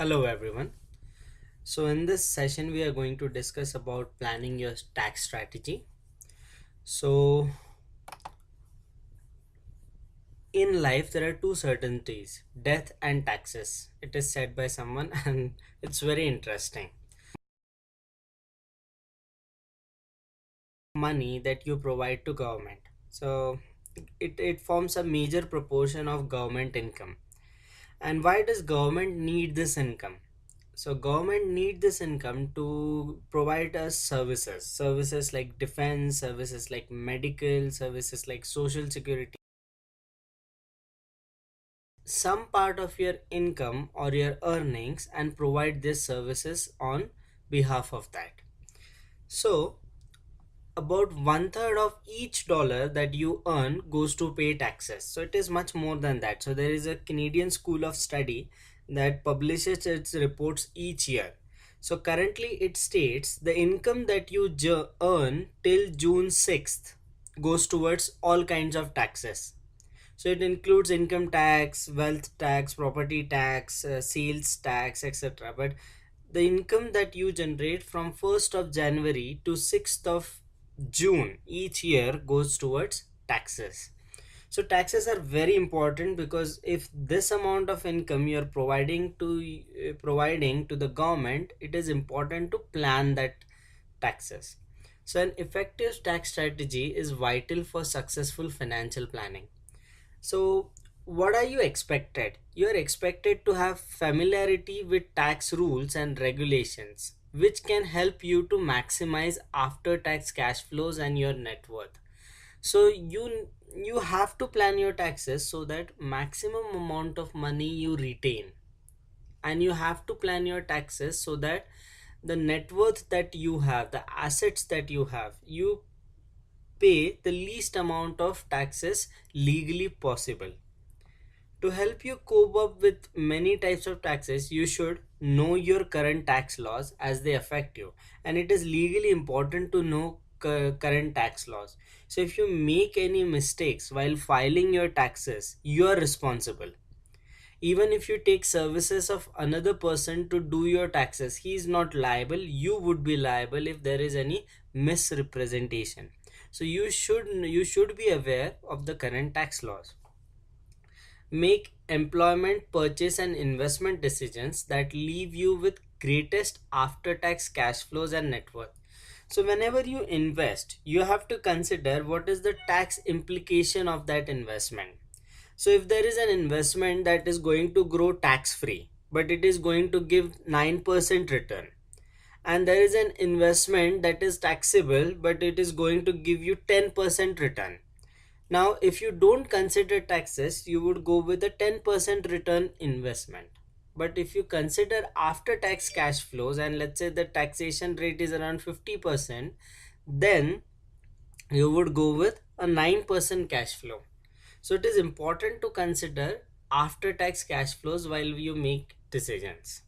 Hello everyone. So in this session we are going to discuss about planning your tax strategy. So in life there are two certainties, death and taxes. It is said by someone and it's very interesting. Money that you provide to government. So it forms a major proportion of government income. And why does government need this income? So government need this income to provide us services like defense, services like medical, services like social security. Some part of your income or your earnings and provide these services on behalf of that. So about one third of each dollar that you earn goes to pay taxes. So it is much more than that. So there is a Canadian school of study that publishes its reports each year. So currently it states the income that you earn till June 6th goes towards all kinds of taxes. So it includes income tax, wealth tax, property tax, sales tax, etc. But the income that you generate from 1st of January to 6th of June each year goes towards taxes. So taxes are very important because if this amount of income you are providing to the government, it is important to plan that taxes. So an effective tax strategy is vital for successful financial planning. So, what are you expected? You are expected to have familiarity with tax rules and regulations, which can help you to maximize after tax cash flows and your net worth. So you have to plan your taxes so that maximum amount of money you retain, and you have to plan your taxes so that the net worth that you have, the assets that you have, you pay the least amount of taxes legally possible. To help you cope up with many types of taxes, you should know your current tax laws as they affect you. And it is legally important to know current tax laws. So if you make any mistakes while filing your taxes, you are responsible. Even if you take services of another person to do your taxes, he is not liable. You would be liable if there is any misrepresentation. So you should be aware of the current tax laws. Make employment, purchase, and investment decisions that leave you with greatest after tax cash flows and net worth. So, whenever you invest, you have to consider what is the tax implication of that investment. So, if there is an investment that is going to grow tax free, but it is going to give 9% return, and there is an investment that is taxable, but it is going to give you 10% return. Now, if you don't consider taxes, you would go with a 10% return investment. But if you consider after tax cash flows, and let's say the taxation rate is around 50%, then you would go with a 9% cash flow. So it is important to consider after tax cash flows while you make decisions.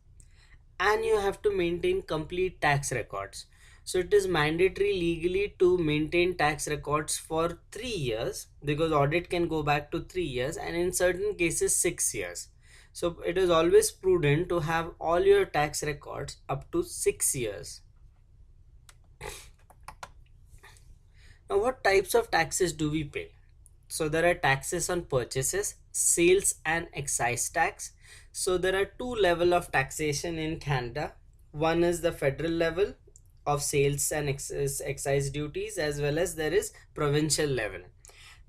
And you have to maintain complete tax records. So it is mandatory legally to maintain tax records for 3 years, because audit can go back to 3 years, and in certain cases 6 years. So it is always prudent to have all your tax records up to 6 years. Now, what types of taxes do we pay? So there are taxes on purchases, sales, and excise tax. So there are two level of taxation in Canada. One is the federal level of sales and excise duties, as well as there is provincial level.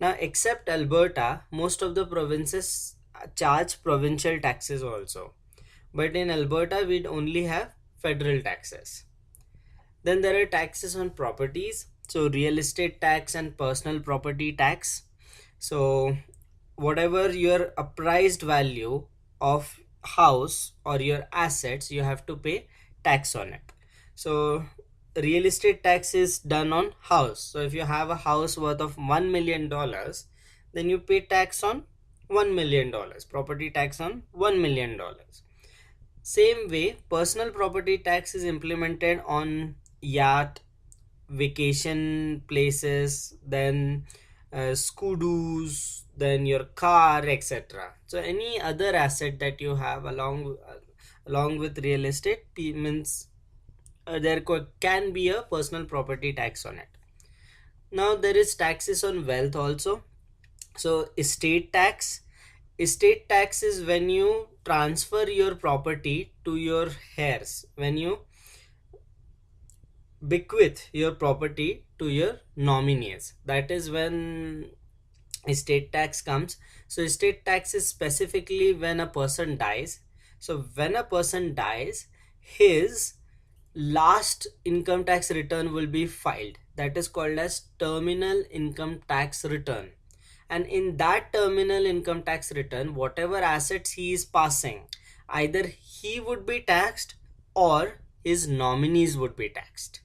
Now, except Alberta, most of the provinces charge provincial taxes also. But in Alberta, we'd only have federal taxes. Then there are taxes on properties, so real estate tax and personal property tax. So whatever your appraised value of house or your assets, you have to pay tax on it. So real estate tax is done on house. So if you have a house worth of $1 million, then you pay tax on $1 million, property tax on $1 million. Same way, personal property tax is implemented on yacht, vacation places, then scooters, then your car, etc. So any other asset that you have along with real estate means there can be a personal property tax on it. Now there is taxes on wealth also. So estate tax is when you transfer your property to your heirs, when you bequeath your property to your nominees, that is when estate tax comes. So estate tax is specifically when a person dies. So when a person dies, his last income tax return will be filed, that is called as terminal income tax return. And in that terminal income tax return, whatever assets he is passing, either he would be taxed or his nominees would be taxed.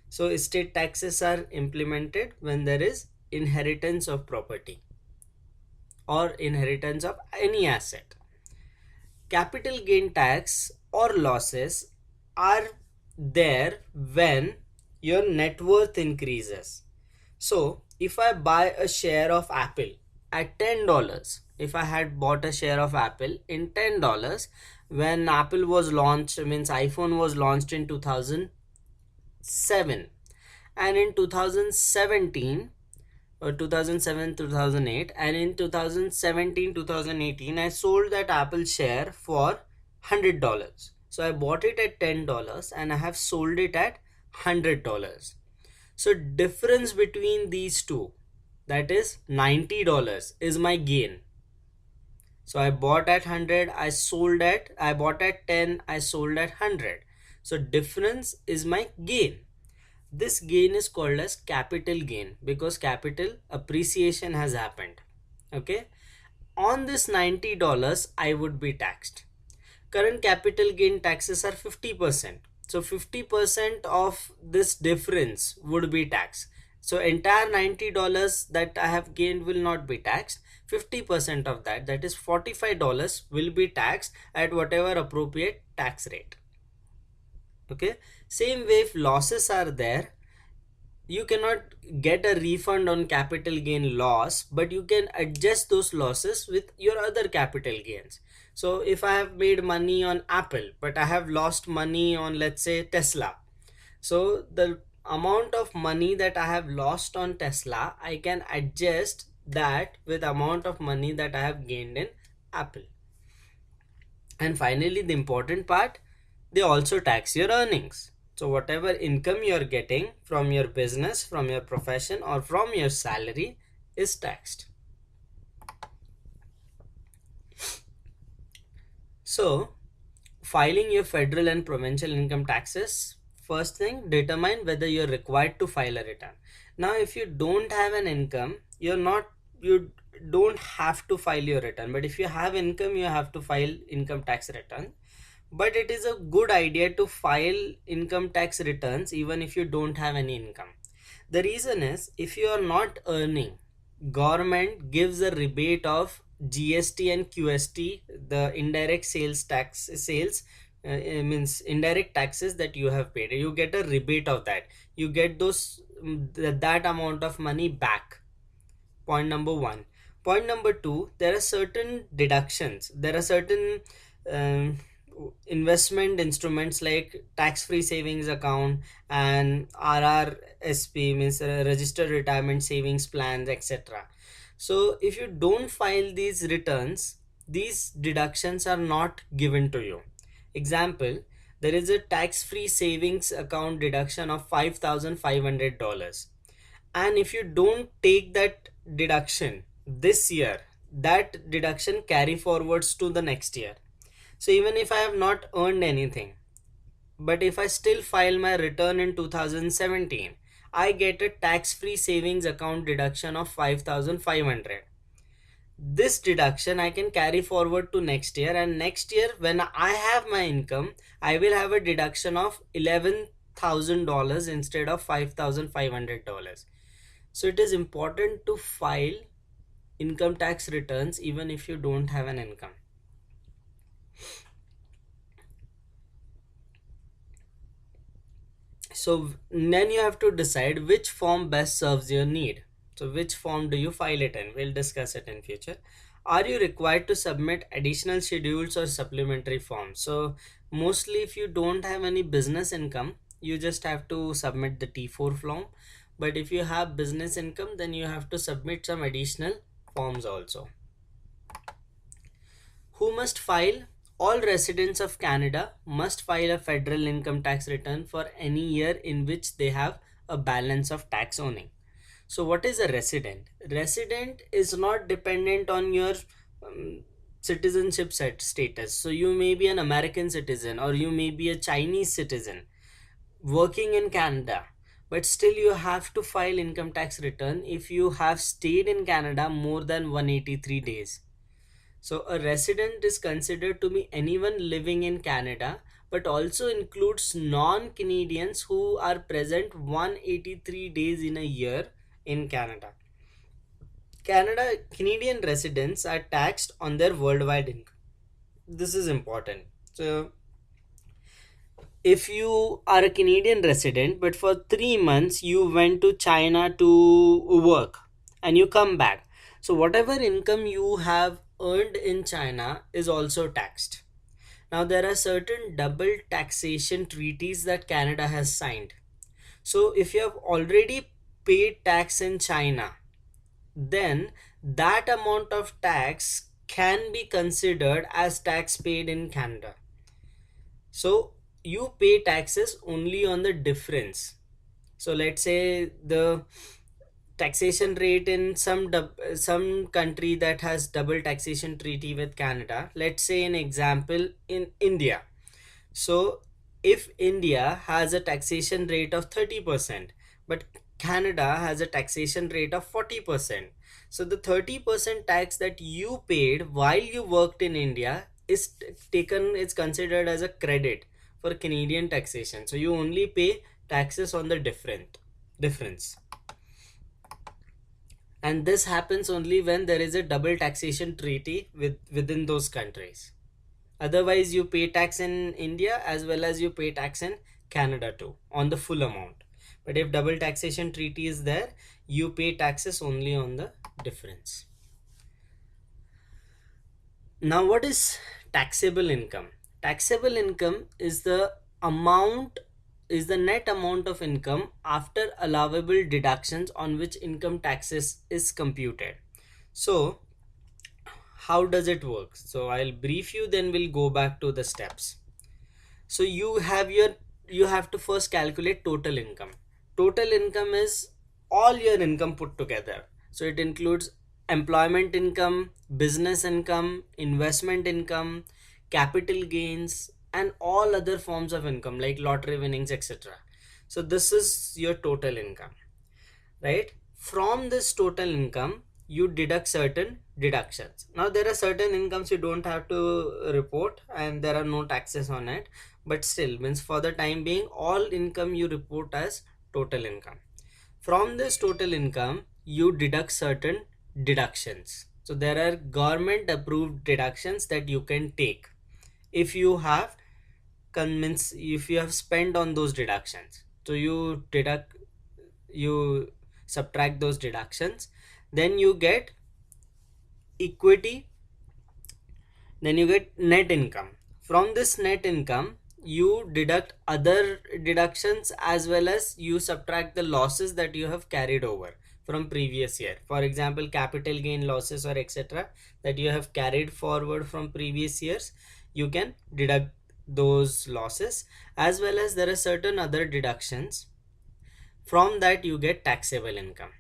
So estate taxes are implemented when there is inheritance of property or inheritance of any asset. Capital gain tax or losses are there when your net worth increases. So if I buy a share of Apple at $10, if I had bought a share of Apple in $10 when Apple was launched, means iPhone was launched in 2007, and in 2017 or 2007 2008, and in 2017 2018 I sold that Apple share for $100. So I bought it at $10 and I have sold it at $100. So difference between these two, that is $90, is my gain. So I bought at 100, I bought at 10, I sold at 100. So difference is my gain. This gain is called as capital gain because capital appreciation has happened. Okay. On this $90, I would be taxed. Current capital gain taxes are 50%. So 50% of this difference would be taxed. So entire $90 that I have gained will not be taxed. 50% of that, that is $45, will be taxed at whatever appropriate tax rate. Okay. Same way, if losses are there, you cannot get a refund on capital gain loss, but you can adjust those losses with your other capital gains. So if I have made money on Apple but I have lost money on, let's say, Tesla, so the amount of money that I have lost on Tesla, I can adjust that with amount of money that I have gained in Apple. And finally, the important part, they also tax your earnings. So whatever income you're getting from your business, from your profession, or from your salary is taxed. So filing your federal and provincial income taxes, first thing, determine whether you're required to file a return. Now if you don't have an income, you don't have to file your return, but if you have income, you have to file income tax return. But it is a good idea to file income tax returns even if you don't have any income. The reason is, if you are not earning, government gives a rebate of GST and QST, the indirect sales tax, sales means indirect taxes that you have paid. You get a rebate of that. You get those that amount of money back. Point number one. Point number two, there are certain deductions. There are certain um, investment instruments like tax-free savings account and RRSP, means registered retirement savings plans, etc. So if you don't file these returns, these deductions are not given to you. Example, there is a tax-free savings account deduction of $5,500, and if you don't take that deduction this year, that deduction carry forwards to the next year. So even if I have not earned anything, but if I still file my return in 2017, I get a tax-free savings account deduction of 5,500. This deduction I can carry forward to next year, and next year when I have my income, I will have a deduction of $11,000 instead of $5,500. So it is important to file income tax returns even if you don't have an income. So then you have to decide which form best serves your need. So which form do you file it in? We'll discuss it in future. Are you required to submit additional schedules or supplementary forms? So mostly if you don't have any business income, you just have to submit the T4 form. But if you have business income, then you have to submit some additional forms also. Who must file? All residents of Canada must file a federal income tax return for any year in which they have a balance of tax owing. So, what is a resident? Resident is not dependent on your um, citizenship status. So, you may be an American citizen or you may be a Chinese citizen working in Canada, but still you have to file income tax return if you have stayed in Canada more than 183 days. So, a resident is considered to be anyone living in Canada, but also includes non Canadians who are present 183 days in a year in Canada. Canadian residents are taxed on their worldwide income. This is important. So, if you are a Canadian resident, but for 3 months you went to China to work and you come back, so whatever income you have earned in China is also taxed. Now, there are certain double taxation treaties that Canada has signed. So, if you have already paid tax in China, then that amount of tax can be considered as tax paid in Canada. So you pay taxes only on the difference. So let's say the taxation rate in some country that has double taxation treaty with Canada. Let's say an example in India. So if India has a taxation rate of 30%, but Canada has a taxation rate of 40%. So the 30% tax that you paid while you worked in India is taken, it's considered as a credit for Canadian taxation. So you only pay taxes on the difference. And this happens only when there is a double taxation treaty within those countries. Otherwise, you pay tax in India as well as you pay tax in Canada too on the full amount. But if double taxation treaty is there, you pay taxes only on the difference. Now, what is taxable income? Taxable income is the net amount of income after allowable deductions on which income taxes is computed. So, how does it work? So I'll brief you, then we'll go back to the steps. So you have to first calculate total income. Total income is all your income put together. So it includes employment income, business income, investment income, capital gains, and all other forms of income like lottery winnings, etc. So this is your total income, right? From this total income, you deduct certain deductions. Now there are certain incomes you don't have to report and there are no taxes on it, but still means for the time being all income you report as total income. From this total income, you deduct certain deductions. So there are government approved deductions that you can take if you have convince if you have spent on those deductions. So you subtract those deductions, then you get equity, then you get net income. From this net income, you deduct other deductions as well as you subtract the losses that you have carried over from previous year. For example, capital gain losses or etc that you have carried forward from previous years, you can deduct those losses, as well as there are certain other deductions. From that you get taxable income.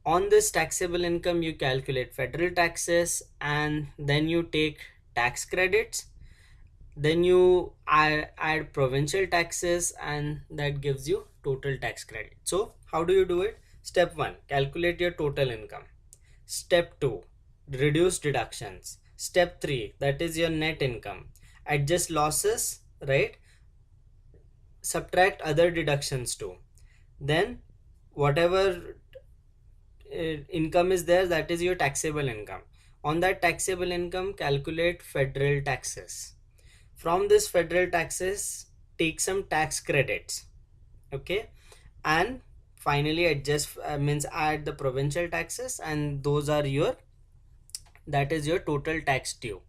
On this taxable income, you calculate federal taxes and then you take tax credits, then you add provincial taxes, and that gives you total tax credit. So how do you do it? Step 1, calculate your total income. Step 2, reduce deductions. Step 3, that is your net income. Adjust losses, right? Subtract other deductions too. Then whatever income is there, that is your taxable income. On that taxable income, calculate federal taxes. From this federal taxes, take some tax credits, okay, and finally adjust means add the provincial taxes, and those are your that is your total tax due.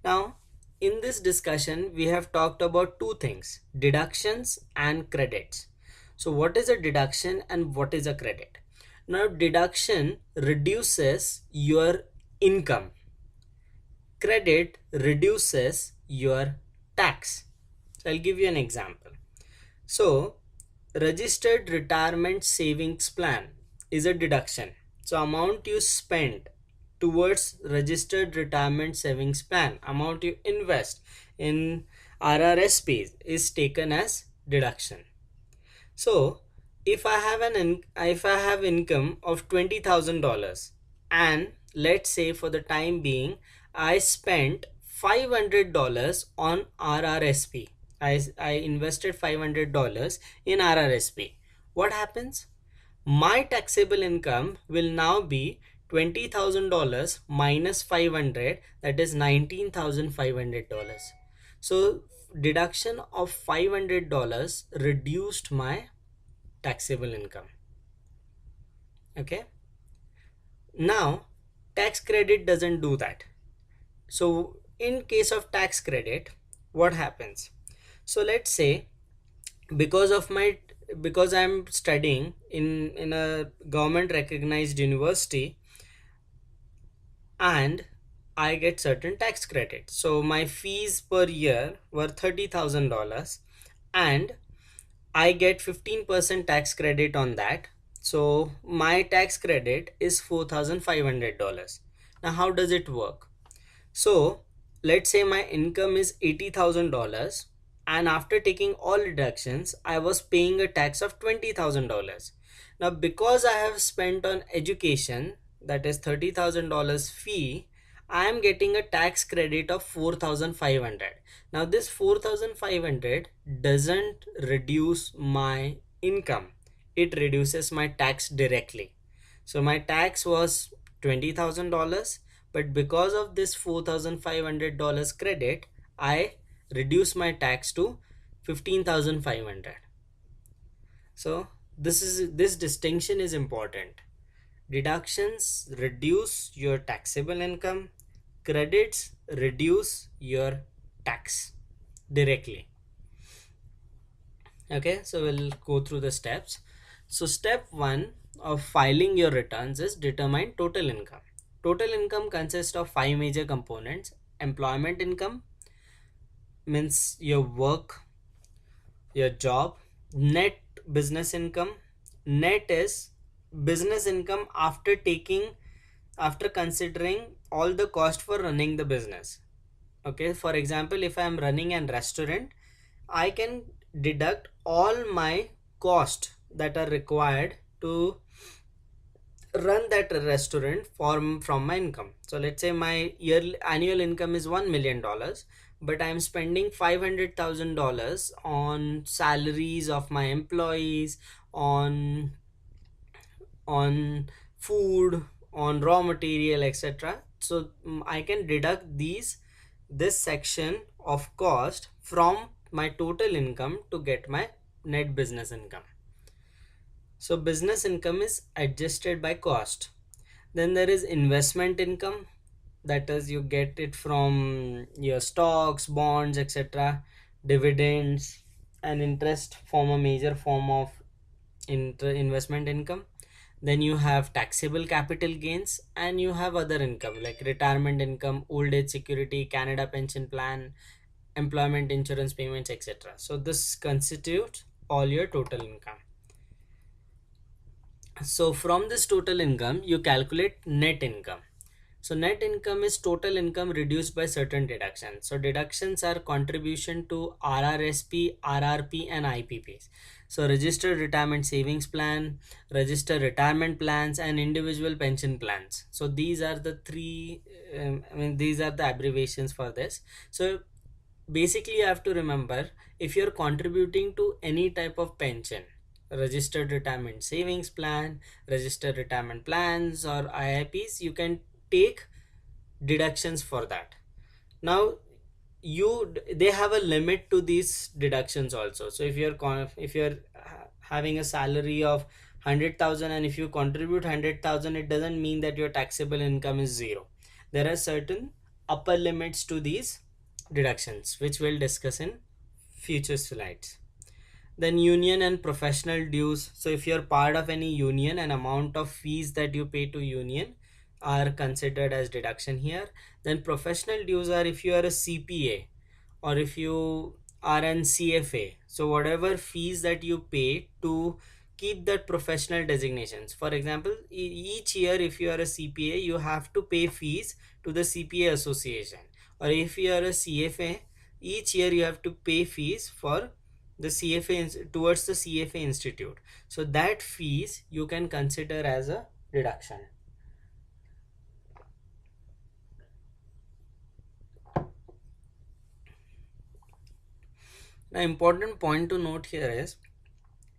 Now, in this discussion, we have talked about two things, deductions and credits. So, what is a deduction and what is a credit? Now, deduction reduces your income, credit reduces your tax. So, I'll give you an example. So, registered retirement savings plan is a deduction. So, amount you spend towards registered retirement savings plan, amount you invest in RRSP is taken as deduction. So, if I have income of $20,000 and let's say for the time being I spent $500 on RRSP. I invested $500 in RRSP. What happens? My taxable income will now be $20,000 minus 500, that is $19,500. So deduction of $500 reduced my taxable income. Okay. Now tax credit doesn't do that. So in case of tax credit, what happens? So let's say because of my because I'm studying in a government recognized university and I get certain tax credit. So my fees per year were $30,000 and I get 15% tax credit on that. So my tax credit is $4,500. Now how does it work? So let's say my income is $80,000 and after taking all deductions, I was paying a tax of $20,000. Now because I have spent on education, that is $30,000 fee, I am getting a tax credit of 4,500. Now this 4,500 doesn't reduce my income. It reduces my tax directly. So my tax was $20,000, but because of this $4,500 credit, I reduce my tax to 15,500. So this distinction is important. Deductions reduce your taxable income, credits reduce your tax directly. Okay, so we'll go through the steps. So step 1 of filing your returns is determine total income. Total income consists of 5 major components. Employment income means your work, your job. Net business income, net is business income after considering all the cost for running the business. Okay, for example, if I am running an restaurant, I can deduct all my cost that are required to run that restaurant from my income. So let's say my yearly annual income is $1 million, but I'm spending $500,000 on salaries of my employees, on on food, on raw material, etc. So I can deduct this section of cost from my total income to get my net business income. So business income is adjusted by cost. Then there is investment income, that is you get it from your stocks, bonds, etc. Dividends and interest form a major form of investment income. Then you have taxable capital gains and you have other income like retirement income, old age security, Canada pension plan, employment insurance payments, etc. So this constitutes all your total income. So from this total income, you calculate net income. So net income is total income reduced by certain deductions. So deductions are contribution to RRSP, RRP and IPPs. So registered retirement savings plan, registered retirement plans and individual pension plans. So these are the three, these are the abbreviations for this. So basically you have to remember, if you're contributing to any type of pension, registered retirement savings plan, registered retirement plans or IIPs, you can take deductions for that. Now they have a limit to these deductions also. So if you're having a salary of 100,000 and if you contribute 100,000, it doesn't mean that your taxable income is zero. there are certain upper limits to these deductions, which we'll discuss in future slides. Then union and professional dues. So if you're part of any union, an amount of fees that you pay to union are considered as deduction here. Then professional dues are if you are a CPA or if you are an CFA. So whatever fees that you pay to keep that professional designations. For example, each year if you are a CPA, you have to pay fees to the CPA association. Or if you are a CFA, each year you have to pay fees for the CFA towards the CFA institute. So that fees you can consider as a deduction. Now, important point to note here is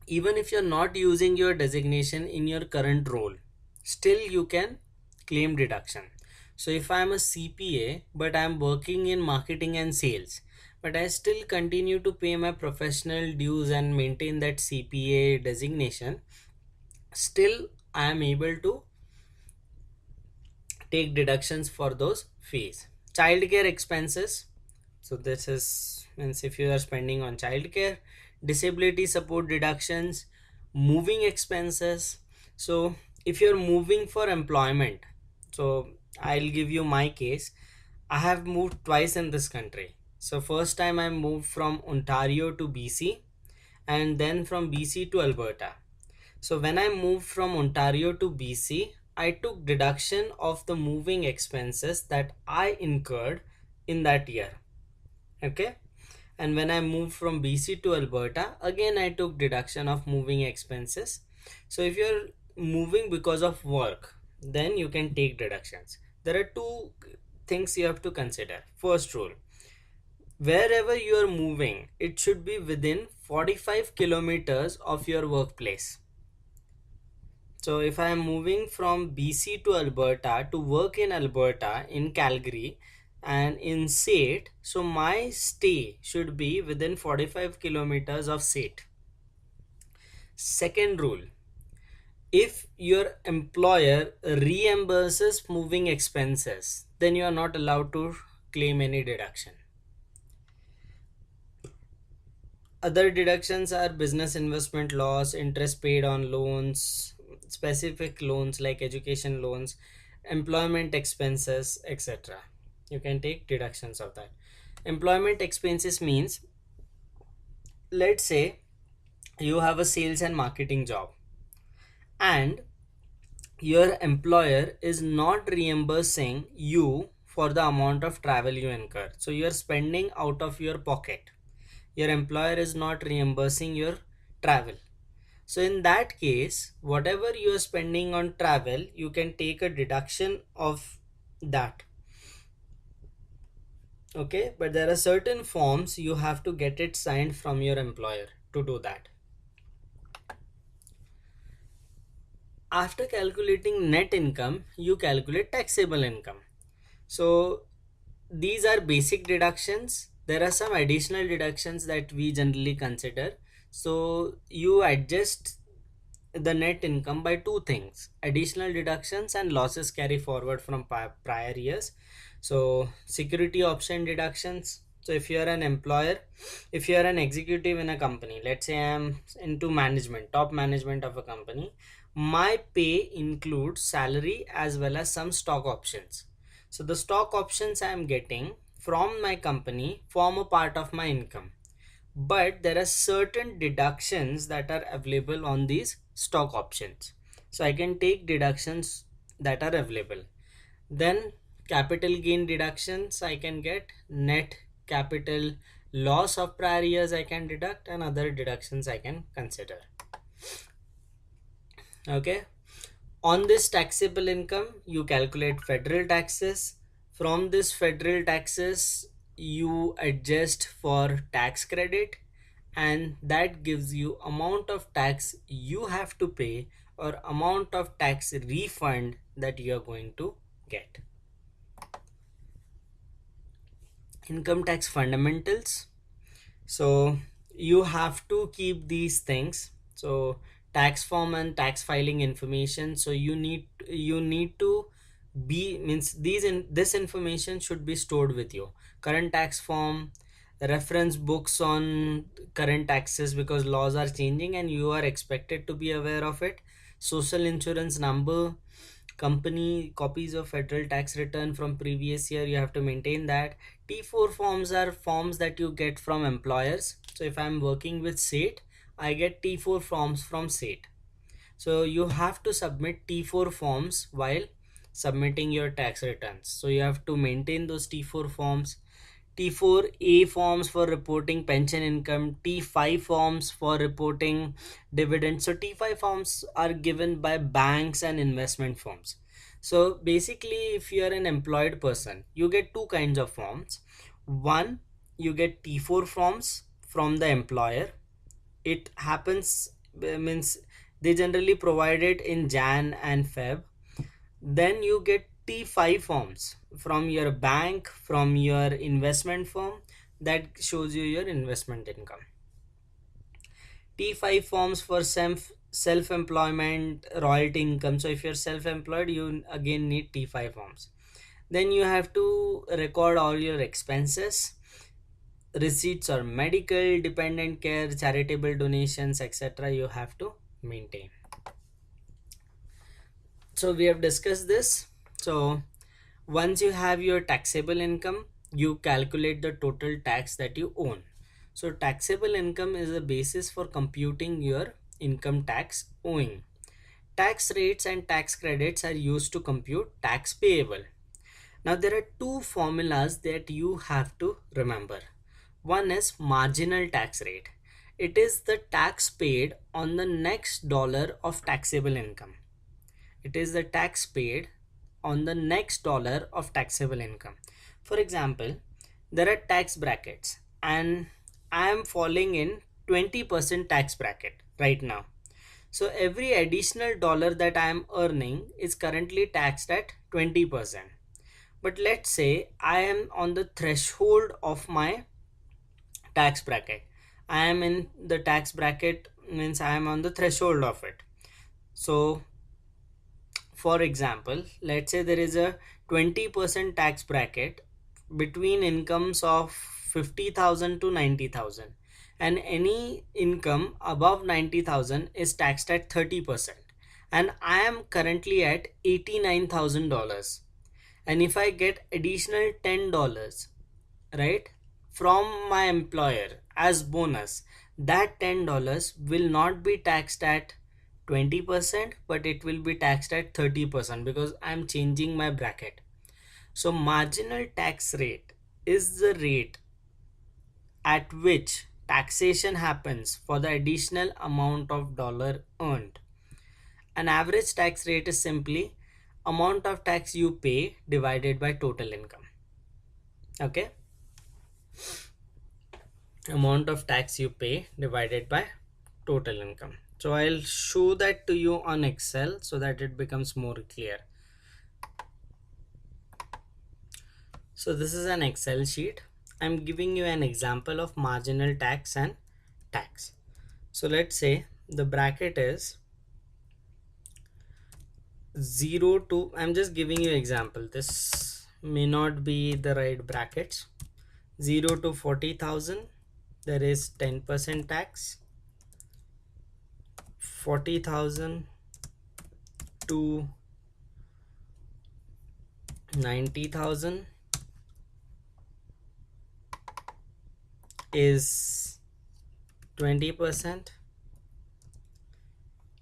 even if you're not using your designation in your current role, still you can claim deduction. So if I'm a CPA but I'm working in marketing and sales, but I still continue to pay my professional dues and maintain that CPA designation, still I am able to take deductions for those fees. Childcare expenses. So this is means if you are spending on childcare, disability support deductions, moving expenses. So if you're moving for employment, so I'll give you my case. I have moved twice in this country. So first time I moved from Ontario to BC and then from BC to Alberta. So when I moved from Ontario to BC, I took deduction of the moving expenses that I incurred in that year. Okay. And when I moved from BC to Alberta, again I took deduction of moving expenses. So if you're moving because of work, then you can take deductions. There are two things you have to consider. First rule, wherever you are moving, it should be within 45 kilometers of your workplace. So if I am moving from BC to Alberta to work in Alberta, in Calgary and in SAIT, so my stay should be within 45 kilometers of SAIT. Second rule, if your employer reimburses moving expenses, then you are not allowed to claim any deduction. Other deductions are business investment loss, interest paid on loans, specific loans like education loans, employment expenses, etc. You can take deductions of that. Employment expenses means, let's say you have a sales and marketing job and your employer is not reimbursing you for the amount of travel you incur. So you are spending out of your pocket. Your employer is not reimbursing your travel. So in that case, whatever you are spending on travel, you can take a deduction of that. Okay, but there are certain forms you have to get it signed from your employer to do that. After calculating net income, you calculate taxable income. So these are basic deductions. There are some additional deductions that we generally consider. So you adjust the net income by two things: additional deductions and losses carry forward from prior years. So security option deductions. So if you are an employer, if you are an executive in a company, let's say I am into management, top management of a company, my pay includes salary as well as some stock options. So the stock options I am getting from my company form a part of my income, but there are certain deductions that are available on these stock options. So I can take deductions that are available. Then capital gain deductions I can get, net capital loss of prior years I can deduct, and other deductions I can consider. Okay. On this taxable income, you calculate federal taxes. From this federal taxes, you adjust for tax credit, and that gives you amount of tax you have to pay or amount of tax refund that you are going to get. Income tax fundamentals. So you have to keep these things. So tax form and tax filing information. So you need to B means this information should be stored with you. Current tax form, reference books on current taxes because laws are changing and you are expected to be aware of it. Social insurance number, company copies of federal tax return from previous year, you have to maintain that. T4 forms are forms that you get from employers. So if I'm working with state, I get T4 forms from state. So you have to submit T4 forms while submitting your tax returns. So you have to maintain those T4 forms. T4A forms for reporting pension income, T5 forms for reporting dividends. So T5 forms are given by banks and investment firms. So basically, if you are an employed person, you get two kinds of forms. One, you get T4 forms from the employer. It happens, means they generally provide it in Jan and Feb. Then you get T5 forms from your bank, from your investment firm, that shows you your investment income. T5 forms for self employment, royalty income. So if you're self employed, you again need T5 forms. Then you have to record all your expenses, receipts or medical, dependent care, charitable donations, etc. You have to maintain. So we have discussed this. So once you have your taxable income, you calculate the total tax that you own. So taxable income is the basis for computing your income tax owing. Tax rates and tax credits are used to compute tax payable. Now there are two formulas that you have to remember. One is marginal tax rate. It is the tax paid on the next dollar of taxable income. It is the tax paid on the next dollar of taxable income. For example, there are tax brackets and I am falling in 20% tax bracket right now. So every additional dollar that I am earning is currently taxed at 20%. But let's say I am on the threshold of my tax bracket. I am in the tax bracket, means I am on the threshold of it. So for example, let's say there is a 20% tax bracket between incomes of 50,000 to 90,000, and any income above 90,000 is taxed at 30%, and I am currently at $89,000. And if I get additional $10, right, from my employer as bonus, that $10 will not be taxed at 20%, but it will be taxed at 30% because I'm changing my bracket. So marginal tax rate is the rate at which taxation happens for the additional amount of dollar earned. An average tax rate is simply amount of tax you pay divided by total income. Okay, amount of tax you pay divided by total income. So I'll show that to you on Excel so that it becomes more clear. So this is an Excel sheet. I'm giving you an example of marginal tax and tax. So let's say the bracket is 0 to, I'm just giving you example, this may not be the right brackets. 0 to 40,000 there is 10% tax. 40,000 to 90,000 is 20%,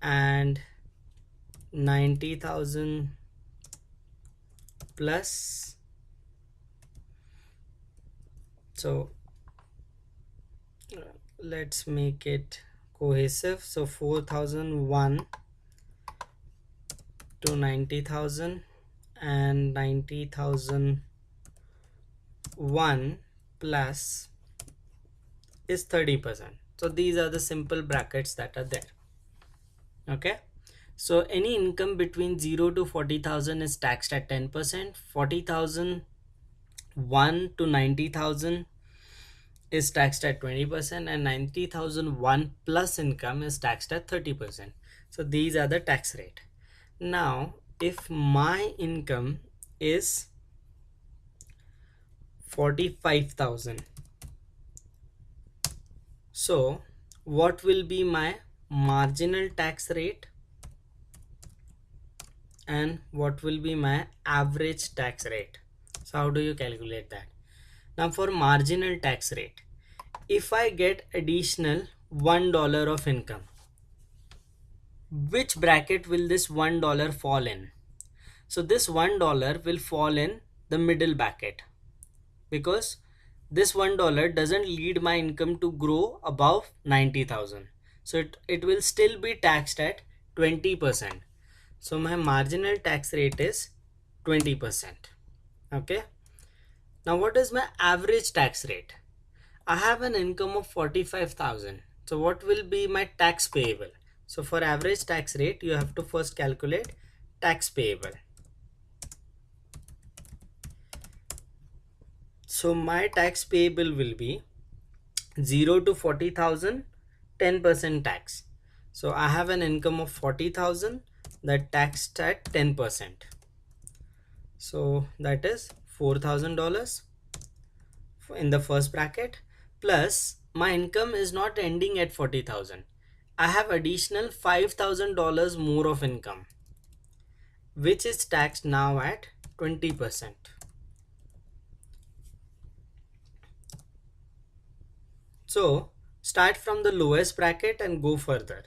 and 90,000 plus, so let's make it cohesive. So 4,001 to 90,000 and 90,001 plus is 30%. So these are the simple brackets that are there. Okay, so any income between 0 to 40,000 is taxed at 10%. 40,001 to 90,000 is taxed at 20%, and 90,001 plus income is taxed at 30%. So these are the tax rate. Now if my income is 45,000, so what will be my marginal tax rate and what will be my average tax rate? So how do you calculate that? Now for marginal tax rate, if I get additional $1 of income, which bracket will this $1 fall in? So this $1 will fall in the middle bracket, because this $1 doesn't lead my income to grow above 90,000. So it will still be taxed at 20%. So my marginal tax rate is 20%. Okay. Now what is my average tax rate? I have an income of 45,000. So what will be my tax payable? So for average tax rate, you have to first calculate tax payable. So my tax payable will be 0 to 40,000, 10% tax. So I have an income of 40,000 that taxed at 10%. So that is $4,000 in the first bracket, plus my income is not ending at 40,000. I have additional $5,000 more of income, which is taxed now at 20%. So start from the lowest bracket and go further.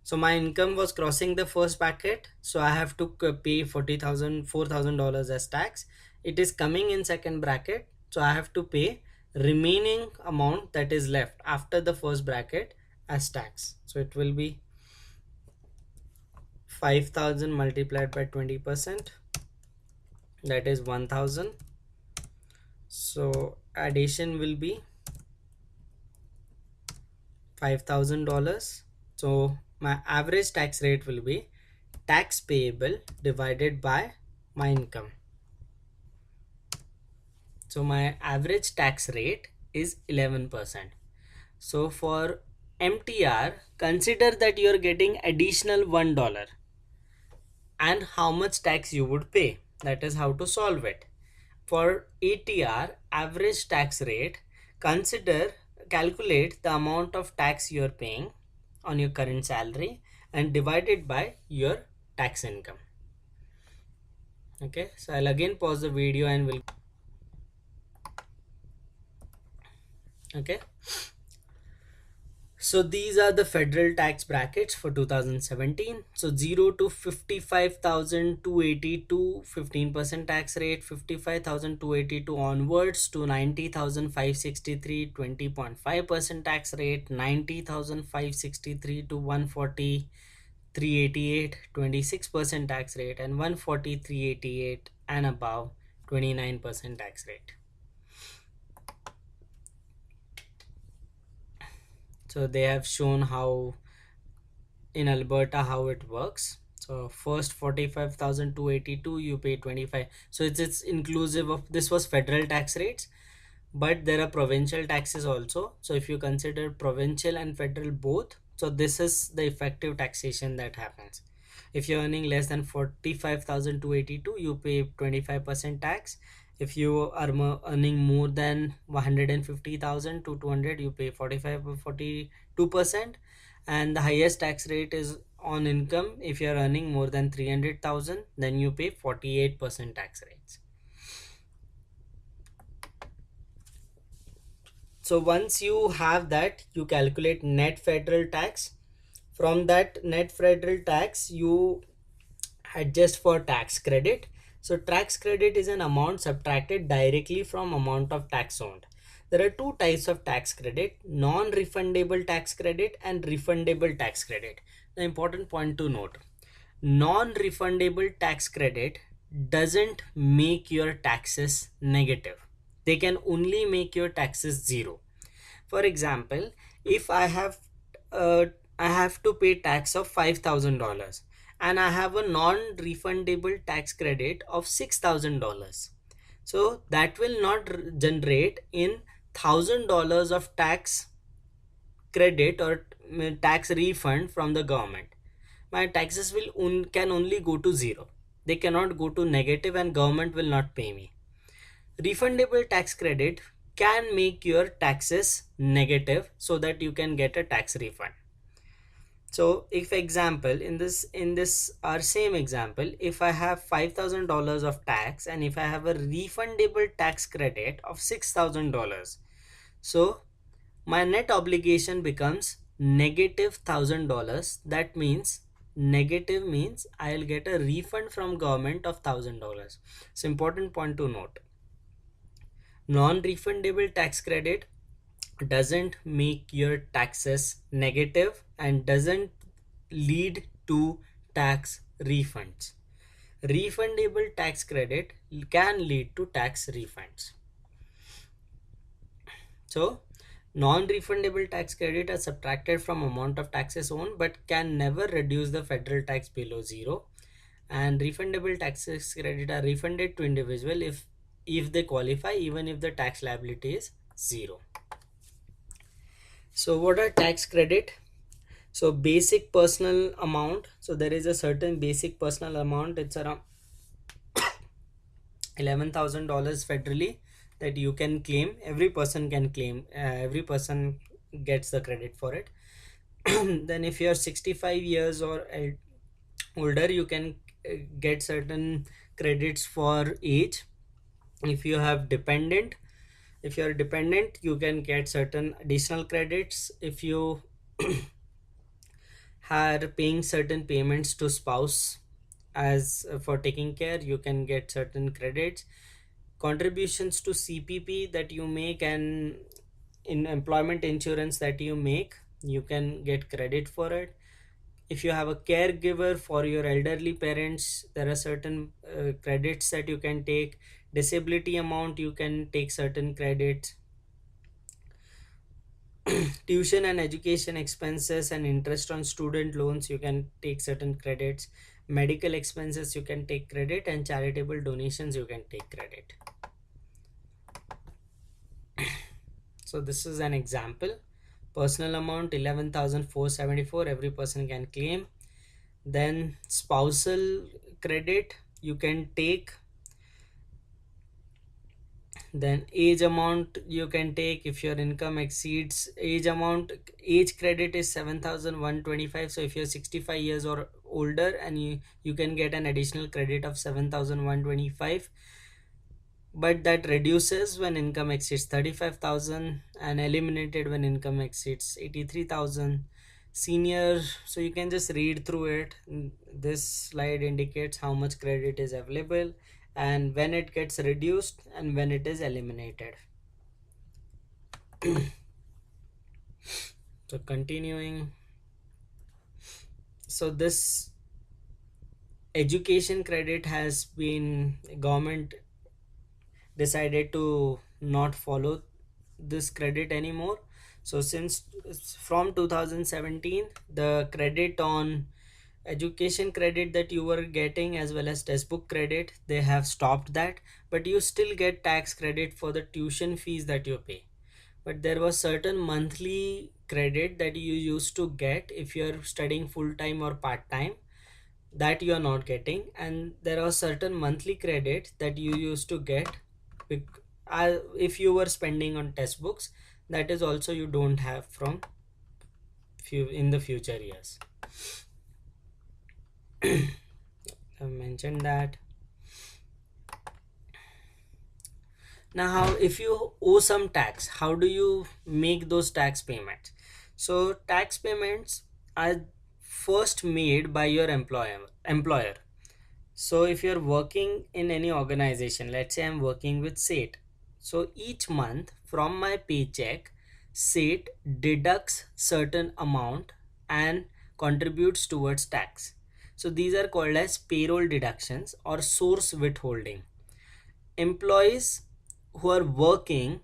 So my income was crossing the first bracket, so I have to pay $4,000 as tax. It is coming in second bracket, so I have to pay remaining amount that is left after the first bracket as tax. So it will be 5,000 multiplied by 20%, that is 1,000. So addition will be $5,000. So my average tax rate will be tax payable divided by my income. So my average tax rate is 11%. So for MTR, consider that you are getting additional $1 and how much tax you would pay. That is how to solve it. For ATR, average tax rate, consider calculate the amount of tax you are paying on your current salary and divide it by your tax income. Okay, so I'll again pause the video and will. Okay, so these are the federal tax brackets for 2017. So 0 to 55,282, 15% tax rate, 55,282 onwards to 90,563, 20.5% tax rate, 90,563 to 140,388, 26% tax rate, and 140,388 and above, 29% tax rate. So they have shown how in Alberta how it works. So first 45,282 you pay 25. So it's inclusive of, this was federal tax rates, but there are provincial taxes also. So if you consider provincial and federal both, so this is the effective taxation that happens. If you're earning less than 45,282, you pay 25% tax. If you are earning more than 150,000 to 200, you pay 45 or 42%. And the highest tax rate is on income. If you are earning more than 300,000, then you pay 48% tax rates. So once you have that, you calculate net federal tax. From that net federal tax, you adjust for tax credit. So tax credit is an amount subtracted directly from amount of tax owed. There are two types of tax credit: non-refundable tax credit and refundable tax credit. The important point to note: non-refundable tax credit doesn't make your taxes negative. They can only make your taxes zero. For example, if uh, I have to pay tax of $5,000 and I have a non-refundable tax credit of $6,000, so that will not generate in $1,000 of tax credit or tax refund from the government. My taxes will can only go to zero. they cannot go to negative and government will not pay me. Refundable tax credit can make your taxes negative so that you can get a tax refund. So if example, in this our same example, if I have $5,000 of tax and if I have a refundable tax credit of $6,000, so my net obligation becomes negative $1,000. That means negative means I'll get a refund from government of $1,000. It's important point to note. Non-refundable tax credit doesn't make your taxes negative and doesn't lead to tax refunds. Refundable tax credit can lead to tax refunds. So non-refundable tax credit are subtracted from amount of taxes owed but can never reduce the federal tax below zero. And refundable taxes credit are refunded to individual if they qualify, even if the tax liability is zero. So what are tax credit? So basic personal amount. So there is a certain basic personal amount. It's around $11,000 federally that you can claim. Every person can claim. Every person gets the credit for it. Then if you're 65 years or older, you can get certain credits for age. If you have dependent, if you're dependent, you can get certain additional credits. If you are paying certain payments to spouse as for taking care, you can get certain credits. Contributions to CPP that you make and in employment insurance that you make, you can get credit for it. If you have a caregiver for your elderly parents, there are certain credits that you can take. Disability amount, you can take certain credits. Tuition and education expenses and interest on student loans, you can take certain credits. Medical expenses, you can take credit, and charitable donations, you can take credit. So this is an example. Personal amount 11,474, every person can claim. Then spousal credit you can take. Then age amount you can take if your income exceeds age amount. Age credit is 7,125. So if you're 65 years or older, and you can get an additional credit of 7,125, but that reduces when income exceeds 35,000 and eliminated when income exceeds 83,000. Senior, so you can just read through it. This slide indicates how much credit is available and when it gets reduced and when it is eliminated. So continuing, so this education credit has been, government decided to not follow this credit anymore. So since from 2017, the credit on education credit that you were getting as well as textbook credit, they have stopped that, but you still get tax credit for the tuition fees that you pay. But there was certain monthly credit that you used to get if you're studying full time or part time, that you are not getting. And there are certain monthly credit that you used to get if you were spending on textbooks, that is also you don't have from few in the future years. I mentioned that. Now how, if you owe some tax, how do you make those tax payments? So tax payments are first made by your employer. So if you're working in any organization, let's say I'm working with SATE, so each month from my paycheck, SATE deducts certain amount and contributes towards tax. So these are called as payroll deductions or source withholding. Employees who are working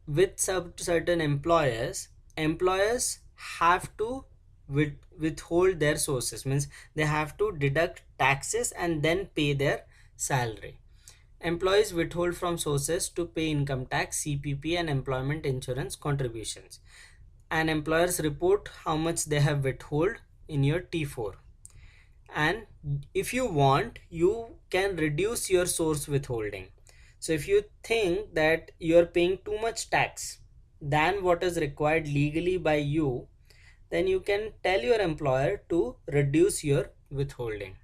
with certain employers have to withhold their sources, means they have to deduct taxes and then pay their salary. Employees withhold from sources to pay income tax, CPP and employment insurance contributions, and employers report how much they have withhold in your T4. And if you want, you can reduce your source withholding. So if you think that you're paying too much tax than what is required legally by you, then you can tell your employer to reduce your withholding.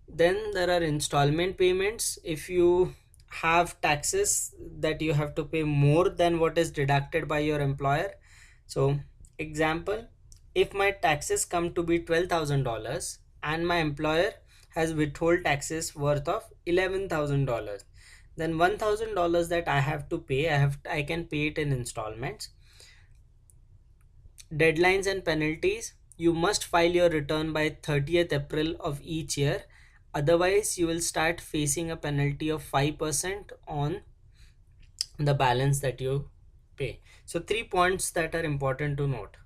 Then there are installment payments. If you have taxes that you have to pay more than what is deducted by your employer, so example, if my taxes come to be $12,000 and my employer has withhold taxes worth of $11,000, then $1,000 that I have to pay, I can pay it in installments. Deadlines and penalties: you must file your return by 30th April of each year, otherwise you will start facing a penalty of 5% on the balance that you pay. So three points that are important to note: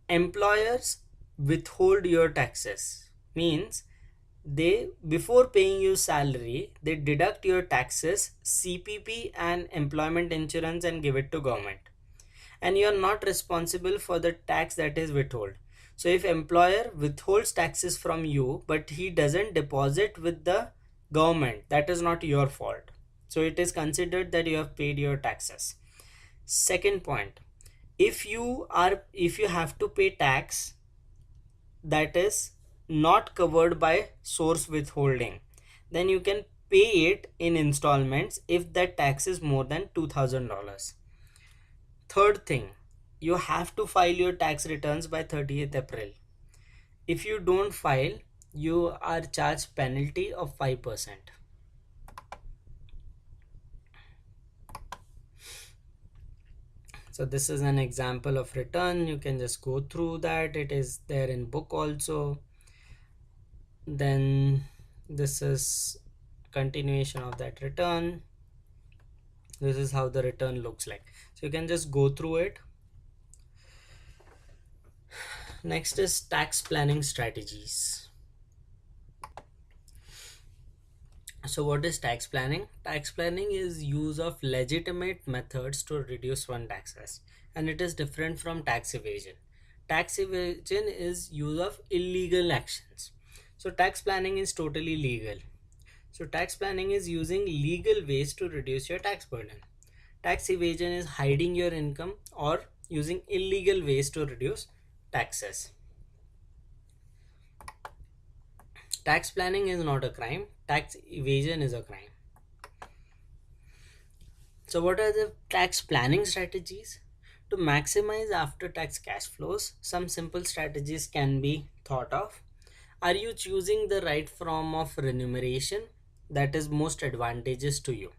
employers withhold your taxes, means they, before paying you salary, they deduct your taxes, CPP and employment insurance, and give it to government, and you are not responsible for the tax that is withheld. So if employer withholds taxes from you but he doesn't deposit with the government, that is not your fault, so it is considered that you have paid your taxes. Second point: if you have to pay tax that is not covered by source withholding, then you can pay it in installments if that tax is more than $2,000. Third thing, you have to file your tax returns by 30th April. If you don't file, you are charged penalty of 5%. So this is an example of return. You can just go through that. It is there in book also. Then this is continuation of that return. This is how the return looks like. So you can just go through it. Next is tax planning strategies. So what is tax planning? Tax planning is use of legitimate methods to reduce one taxes, and it is different from tax evasion. Tax evasion is use of illegal actions. So tax planning is totally legal. So tax planning is using legal ways to reduce your tax burden. Tax evasion is hiding your income or using illegal ways to reduce taxes. Tax planning is not a crime, tax evasion is a crime. So, what are the tax planning strategies? To maximize after tax cash flows, some simple strategies can be thought of. Are you choosing the right form of remuneration that is most advantageous to you?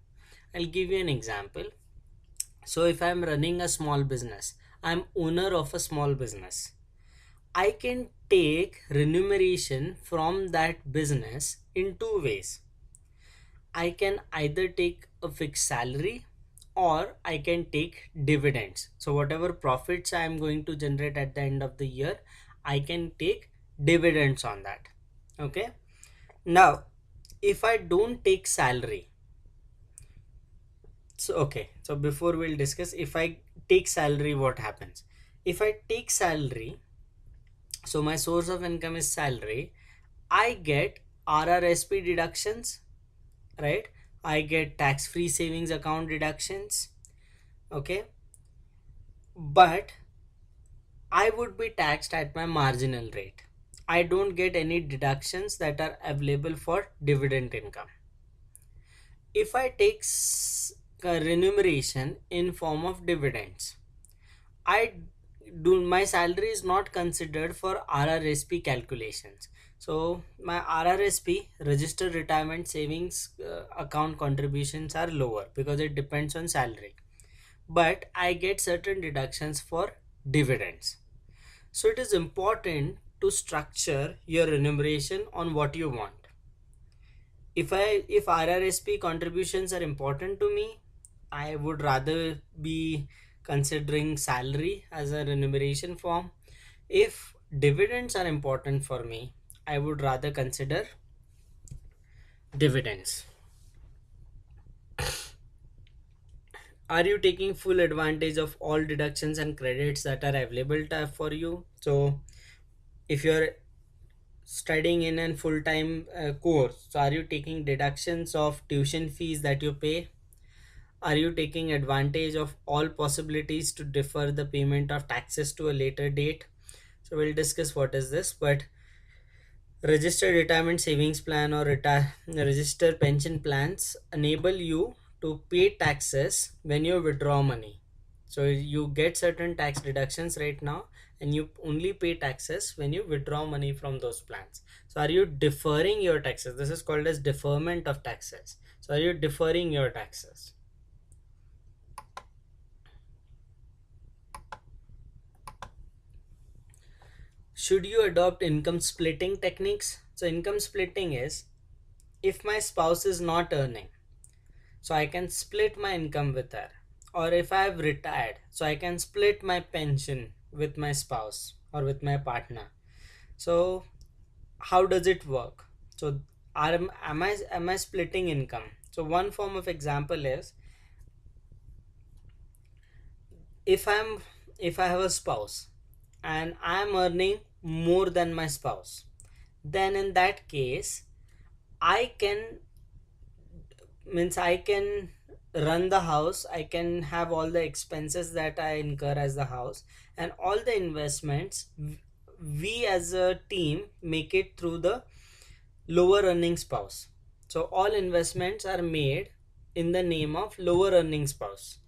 I'll give you an example. So, if I'm running a small business, I'm owner of a small business, I can take remuneration from that business in two ways. I can either take a fixed salary or I can take dividends. So, whatever profits I am going to generate at the end of the year, I can take dividends on that. Okay. Now, if I don't take salary, so before we'll discuss if I take salary, what happens? If I take salary, so my source of income is salary, I get RRSP deductions, right? I get tax free savings account deductions. Okay, but I would be taxed at my marginal rate. I don't get any deductions that are available for dividend income. If I take remuneration in form of dividends, I do, my salary is not considered for RRSP calculations. So my RRSP, registered retirement savings account contributions, are lower because it depends on salary. But I get certain deductions for dividends. So it is important to structure your remuneration on what you want. If RRSP contributions are important to me, I would rather be considering salary as a remuneration form. If dividends are important for me, I would rather consider dividends. Are you taking full advantage of all deductions and credits that are available for you? So if you're studying in a full-time course, so are you taking deductions of tuition fees that you pay? Are you taking advantage of all possibilities to defer the payment of taxes to a later date? So we'll discuss what is this. But registered retirement savings plan or registered pension plans enable you to pay taxes when you withdraw money. So you get certain tax deductions right now, and you only pay taxes when you withdraw money from those plans. So are you deferring your taxes? This is called as deferment of taxes. So are you deferring your taxes? Should you adopt income splitting techniques? So income splitting is, if my spouse is not earning, so I can split my income with her. Or if I have retired, so I can split my pension with my spouse or with my partner. So how does it work? So am I splitting income? So one form of example is, if I'm if I have a spouse and I'm earning more than my spouse, then in that case I can, means I can run the house, I can have all the expenses that I incur as the house, and all the investments we as a team make it through the lower earning spouse. So all investments are made in the name of lower earning spouse.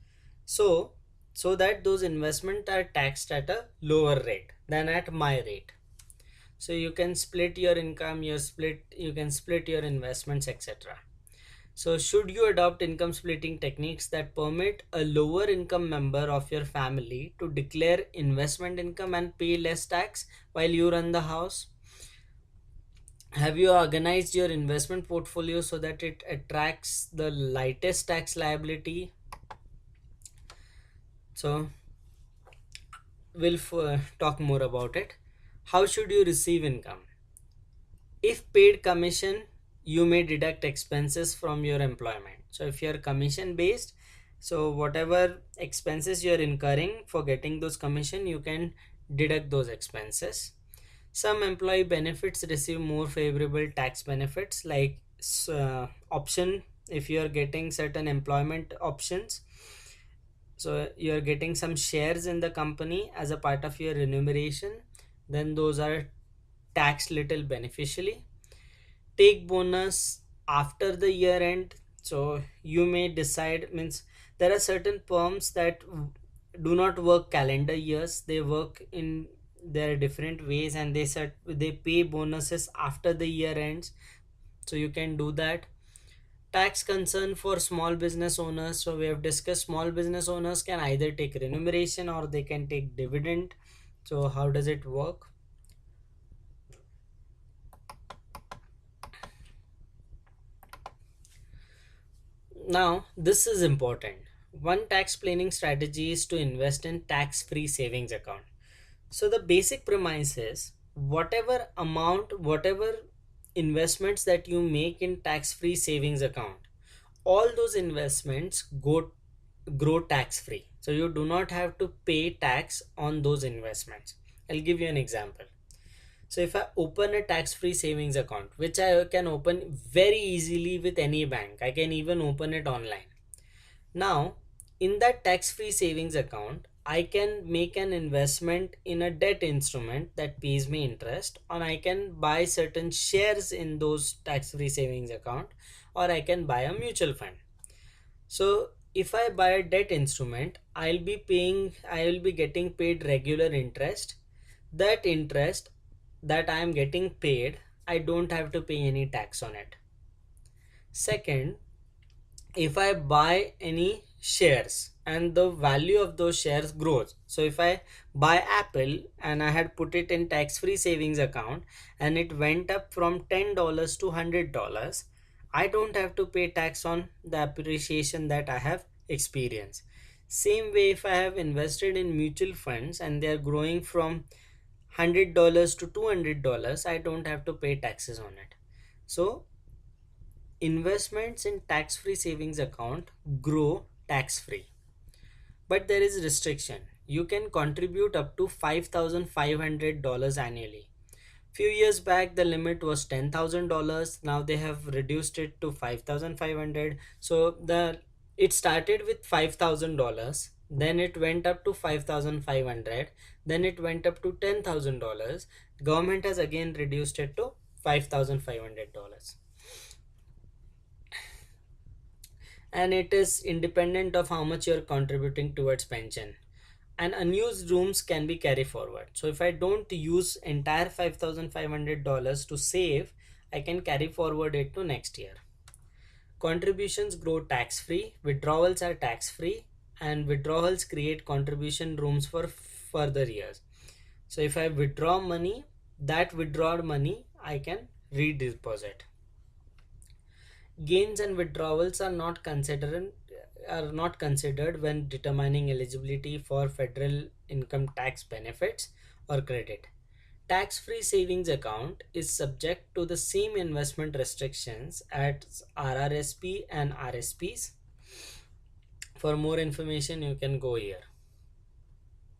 So so that those investments are taxed at a lower rate than at my rate. So you can split your income, you can split your investments, etc. So, should you adopt income splitting techniques that permit a lower income member of your family to declare investment income and pay less tax while you run the house? Have you organized your investment portfolio so that it attracts the lightest tax liability? So, we'll talk more about it. How should you receive income? If paid commission, you may deduct expenses from your employment. So if you're commission based, so whatever expenses you're incurring for getting those commission, you can deduct those expenses. Some employee benefits receive more favorable tax benefits, like option, if you're getting certain employment options, so you're getting some shares in the company as a part of your remuneration, then those are taxed little beneficially. Take bonus after the year end, so you may decide, means there are certain firms that do not work calendar years, they work in their different ways, and they pay bonuses after the year ends, so you can do that. Tax concern for small business owners, so we have discussed small business owners can either take remuneration or they can take dividend. So how does it work? Now, this is important. One tax planning strategy is to invest in tax free savings account. So, the basic premise is, whatever investments that you make in tax free savings account, all those investments grow tax free. So, you do not have to pay tax on those investments. I'll give you an example. So if I open a tax-free savings account, which I can open very easily with any bank, I can even open it online. Now, in that tax-free savings account, I can make an investment in a debt instrument that pays me interest, or I can buy certain shares in those tax-free savings account, or I can buy a mutual fund. So if I buy a debt instrument, I will be getting paid regular interest. That interest that I am getting paid, I don't have to pay any tax on it. Second, if I buy any shares and the value of those shares grows, so if I buy Apple and I had put it in tax free savings account and it went up from $10 to $100, I don't have to pay tax on the appreciation that I have experienced. Same way, if I have invested in mutual funds and they are growing from $100 to $200, I don't have to pay taxes on it. So investments in tax-free savings account grow tax-free, but there is restriction. You can contribute up to $5,500 annually. Few years back the limit was $10,000. Now they have reduced it to 5,500. So the it started with $5,000, then it went up to 5,500, then it went up to $10,000. Government has again reduced it to $5,500, and it is independent of how much you're contributing towards pension. And unused rooms can be carry forward. So if I don't use entire $5,500 to save, I can carry forward it to next year. Contributions grow tax free, withdrawals are tax free, and withdrawals create contribution rooms for further years. So if I withdraw money, that withdrawn money I can redeposit. Gains and withdrawals are not considered when determining eligibility for federal income tax benefits or credit. Tax-free savings account is subject to the same investment restrictions as RRSP and RSPs. For more information, you can go here.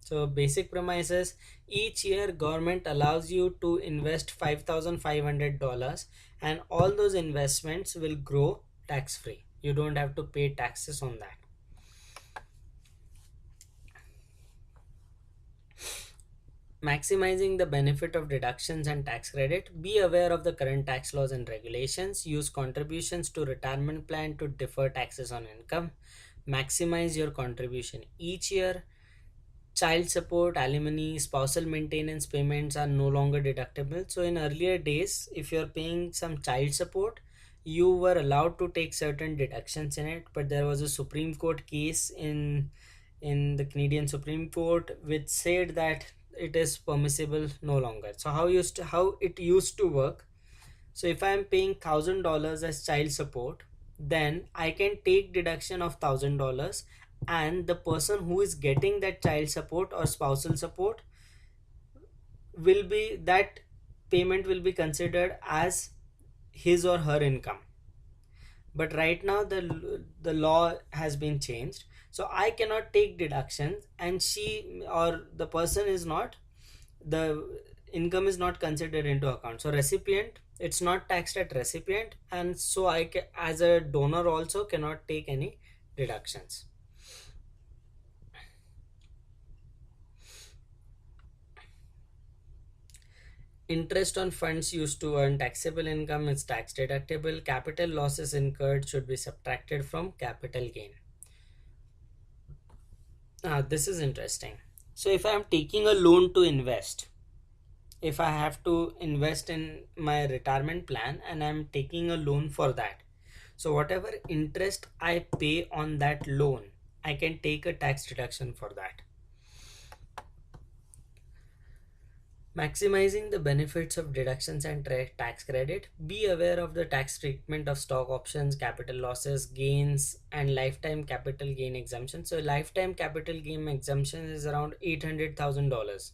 So basic premises: each year government allows you to invest $5,500, and all those investments will grow tax free. You don't have to pay taxes on that. Maximizing the benefit of deductions and tax credit. Be aware of the current tax laws and regulations. Use contributions to retirement plan to defer taxes on income. Maximize your contribution each year. Child support, alimony, spousal maintenance payments are no longer deductible. So in earlier days, if you're paying some child support, you were allowed to take certain deductions in it, but there was a Supreme Court case in the Canadian Supreme Court which said that it is permissible no longer. So how it used to work. So if I am paying $1,000 as child support, then I can take deduction of $1,000, and the person who is getting that child support or spousal support will be that payment will be considered as his or her income. But right now the law has been changed, so I cannot take deductions, and she or the person is not, the income is not considered into account. So recipient, it's not taxed at recipient, and so as a donor also cannot take any deductions. Interest on funds used to earn taxable income is tax deductible. Capital losses incurred should be subtracted from capital gain. This is interesting. So if I am taking a loan to invest, if I have to invest in my retirement plan and I'm taking a loan for that, so whatever interest I pay on that loan, I can take a tax deduction for that. Maximizing the benefits of deductions and tax credit. Be aware of the tax treatment of stock options, capital losses, gains, and lifetime capital gain exemption. So lifetime capital gain exemption is around $800,000.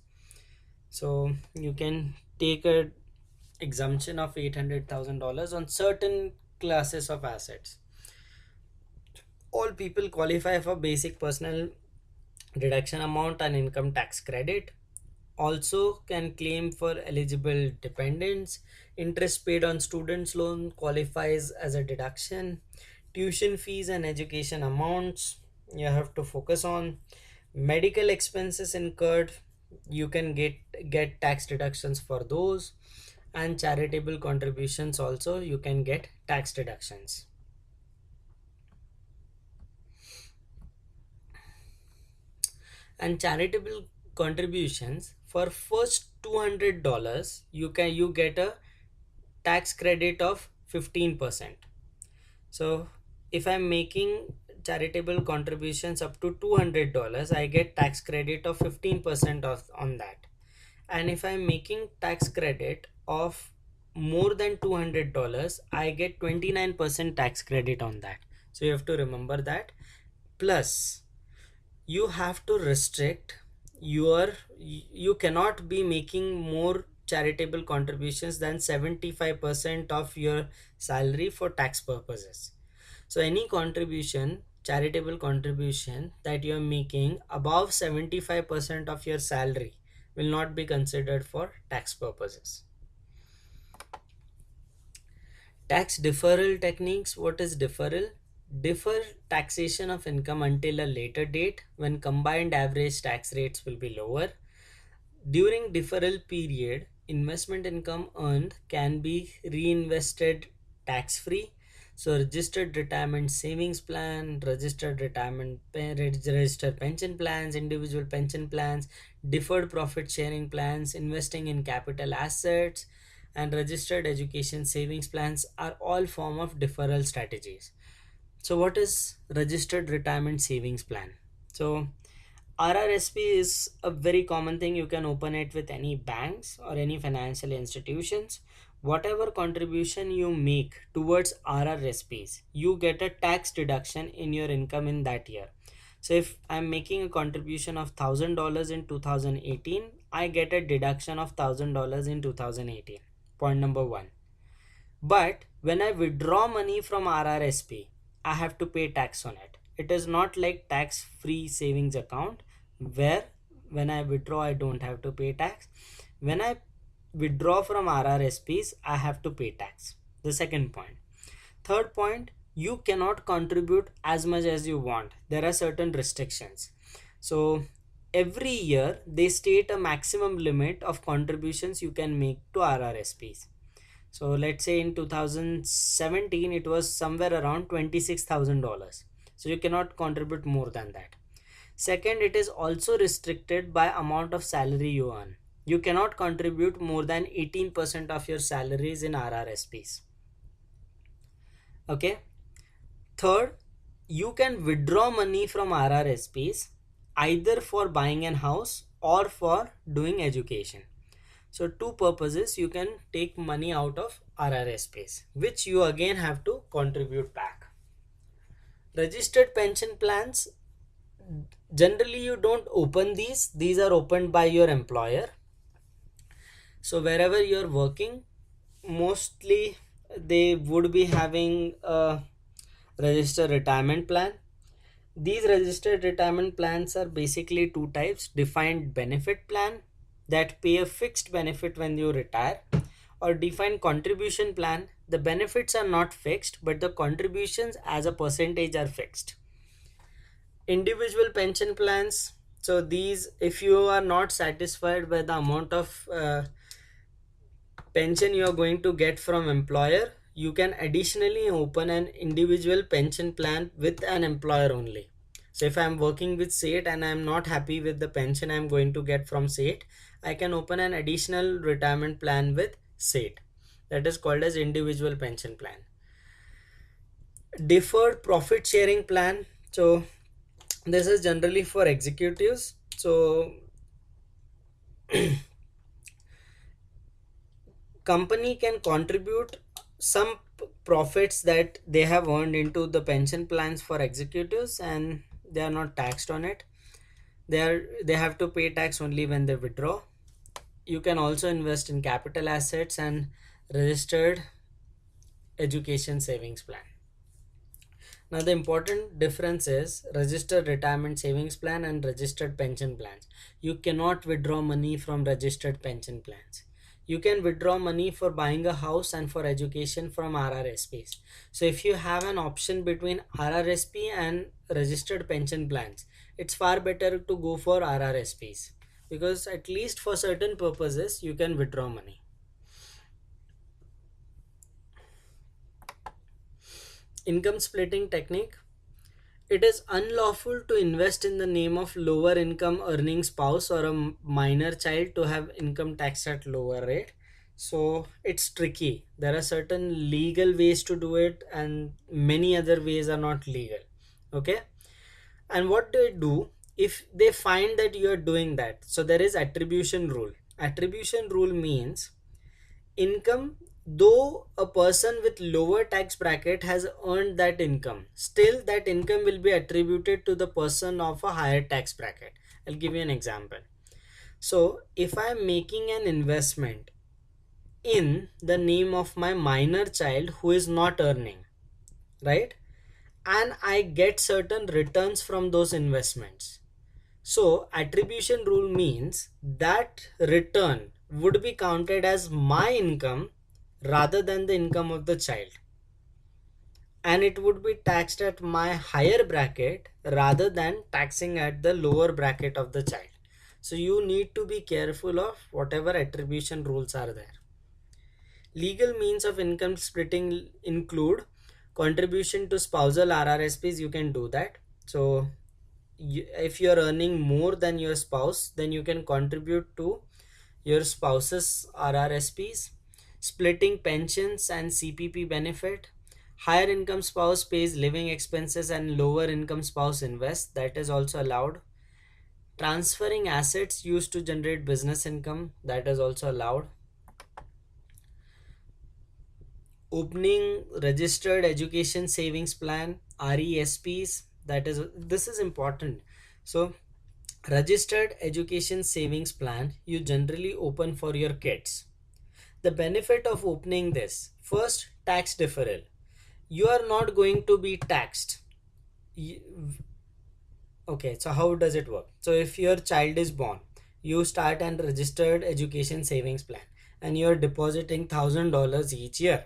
So you can take a exemption of $800,000 on certain classes of assets. All people qualify for basic personal deduction amount and income tax credit. Also can claim for eligible dependents. Interest paid on students loan qualifies as a deduction. Tuition fees and education amounts you have to focus on. Medical expenses incurred, you can get tax deductions for those. And charitable contributions also you can get tax deductions. And charitable contributions, for first $200 you get a tax credit of 15%. So if I'm making charitable contributions up to $200, I get tax credit of 15% of on that. And if I'm making tax credit of more than $200, I get 29% tax credit on that. So you have to remember that. Plus you have to restrict you cannot be making more charitable contributions than 75% of your salary for tax purposes. So any charitable contribution that you are making above 75% of your salary will not be considered for tax purposes. Tax deferral techniques. What is deferral? Defer taxation of income until a later date when combined average tax rates will be lower. During deferral period, investment income earned can be reinvested tax free. So registered retirement savings plan, registered pension plans, individual pension plans, deferred profit sharing plans, investing in capital assets, and registered education savings plans are all form of deferral strategies. So what is registered retirement savings plan? So RRSP is a very common thing. You can open it with any banks or any financial institutions. Whatever contribution you make towards RRSPs, you get a tax deduction in your income in that year. So if I'm making a contribution of $1,000 in 2018, I get a deduction of $1,000 in 2018. Point number one. But when I withdraw money from RRSP, I have to pay tax on it. It is not like tax free savings account where when I withdraw I don't have to pay tax. When I withdraw from RRSPs, I have to pay tax. The second point. Third point, you cannot contribute as much as you want. There are certain restrictions. So every year they state a maximum limit of contributions you can make to RRSPs. So let's say in 2017 it was somewhere around $26,000. So you cannot contribute more than that. Second, it is also restricted by amount of salary you earn. You cannot contribute more than 18% of your salaries in RRSPs. Okay. Third, you can withdraw money from RRSPs either for buying a house or for doing education. So two purposes you can take money out of RRSPs, which you again have to contribute back. Registered pension plans, generally you don't open these are opened by your employer. So wherever you're working, mostly they would be having a registered retirement plan. These registered retirement plans are basically two types: defined benefit plan that pay a fixed benefit when you retire, or defined contribution plan. The benefits are not fixed, but the contributions as a percentage are fixed. Individual pension plans. So these, if you are not satisfied by the amount of pension you are going to get from employer, you can additionally open an individual pension plan with an employer only. So if I'm working with SATE and I'm not happy with the pension I'm going to get from SATE, I can open an additional retirement plan with SATE. That is called as individual pension plan. Deferred profit sharing plan. So this is generally for executives. So company can contribute some profits that they have earned into the pension plans for executives, and they are not taxed on it. They have to pay tax only when they withdraw. You can also invest in capital assets and registered education savings plan. Now the important difference is registered retirement savings plan and registered pension plans. You cannot withdraw money from registered pension plans. You can withdraw money for buying a house and for education from RRSPs. So if you have an option between RRSP and registered pension plans, it's far better to go for RRSPs, because at least for certain purposes you can withdraw money. Income splitting technique. It is unlawful to invest in the name of lower income earning spouse or a minor child to have income tax at lower rate. So it's tricky. There are certain legal ways to do it and many other ways are not legal. Okay. And what they do if they find that you are doing that? So there is attribution rule. Attribution rule means income, though a person with lower tax bracket has earned that income, still that income will be attributed to the person of a higher tax bracket. I'll give you an example. So if I'm making an investment in the name of my minor child who is not earning, right, and I get certain returns from those investments, so attribution rule means that return would be counted as my income rather than the income of the child. and it would be taxed at my higher bracket rather than taxing at the lower bracket of the child. So you need to be careful of whatever attribution rules are there. Legal means of income splitting include contribution to spousal RRSPs. You can do that. So if you're earning more than your spouse, then you can contribute to your spouse's RRSPs. Splitting pensions and CPP benefit. Higher income spouse pays living expenses and lower income spouse invests. That is also allowed. Transferring assets used to generate business income. That is also allowed. Opening registered education savings plan, RESPs. That is, this is important. So registered education savings plan you generally open for your kids. The benefit of opening this: first, tax deferral. You are not going to be taxed. Okay, so how does it work? So if your child is born, you start an registered education savings plan and you're depositing $1,000 each year.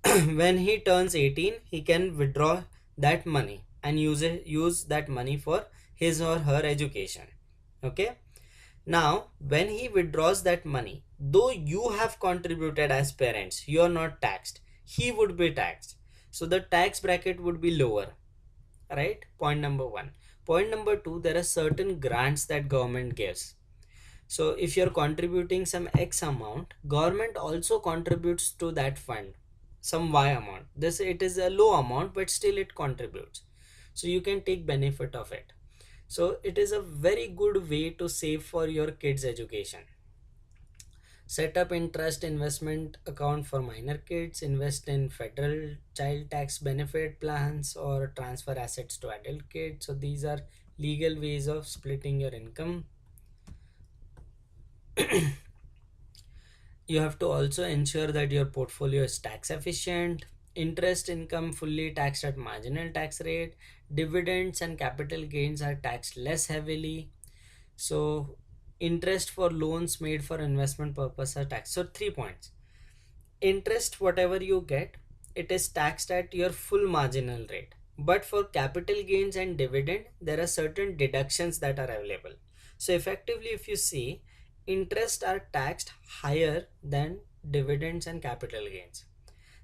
When he turns 18, he can withdraw that money and use that money for his or her education. Okay. Now, when he withdraws that money, though you have contributed as parents, you are not taxed. He would be taxed. So the tax bracket would be lower, right? Point number one. Point number two, there are certain grants that government gives. So if you're contributing some X amount, government also contributes to that fund some Y amount. This, it is a low amount, but still it contributes. So you can take benefit of it. So it is a very good way to save for your kids' education. Set up interest investment account for minor kids, invest in federal child tax benefit plans, or transfer assets to adult kids. So these are legal ways of splitting your income. You have to also ensure that your portfolio is tax efficient. Interest income fully taxed at marginal tax rate. Dividends and capital gains are taxed less heavily. So interest for loans made for investment purpose are taxed. So 3 points: interest, whatever you get, it is taxed at your full marginal rate, but for capital gains and dividend there are certain deductions that are available. So effectively, if you see, interest are taxed higher than dividends and capital gains.